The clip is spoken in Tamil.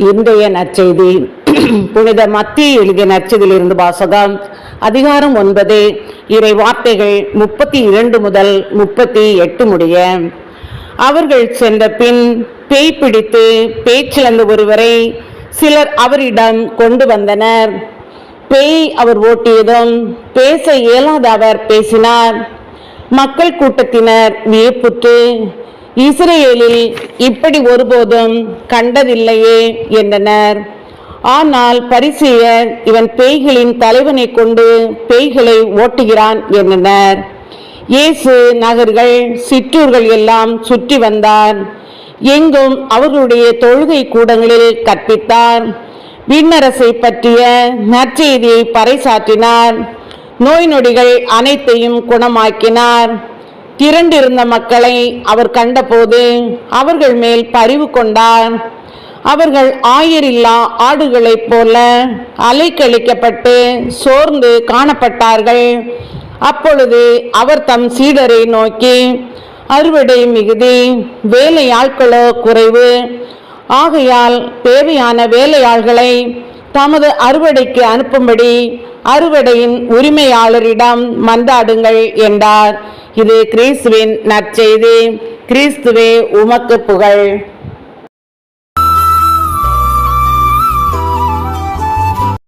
இன்றைய நற்செய்தி புனித மத்திய எழுதிய நற்செய்தியிலிருந்து வாசகம். அதிகாரம் 9, இறை வார்த்தைகள் 32 முதல் 38 முடிய. அவர்கள் சென்ற பின் பேய் பிடித்து பேச்சிழந்த ஒருவரை சிலர் அவரிடம் கொண்டு வந்தனர். பேய் அவர் ஓட்டியதும் பேச இயலாத அவர் பேசினார். மக்கள் கூட்டத்தினர் வியப்புற்று, இஸ்ரேலில் இப்படி ஒருபோதும் கண்டதில்லையே என்றனர். ஆனால் பரிசேயர், இவன் பேய்களின் தலைவனை கொண்டு பேய்களை ஓட்டுகிறான் என்றனர். இயேசு நகர்கள் சிற்றூர்கள் எல்லாம் சுற்றி வந்தார். எங்கும் அவர்களுடைய தொழுகை கூடங்களில் கற்பித்தார். விண்ணரசை பற்றிய நற்செய்தியை பறைசாற்றினார். நோய் நொடிகள் அனைத்தையும் குணமாக்கினார். திரண்டிருந்த மக்களை அவர் கண்டபோது அவர்கள் மேல் பரிவு கொண்டார். அவர்கள் ஆயரில்லா ஆடுகளைப் போல அலைக்கழிக்கப்பட்டு சோர்ந்து காணப்பட்டார்கள். அப்பொழுது அவர் தம் சீடரை நோக்கி, அறுவடை மிகுதி, வேலையாட்களோ குறைவு. ஆகையால் தேவையான வேலையாள்களை தமது அறுவடைக்கு அனுப்பும்படி அறுவடையின் உரிமையாளரிடம் மன்றாடுங்கள் என்றார். இது கிறிஸ்துவின் நற்செய்தி. கிறிஸ்துவே உமக்கு புகழ்.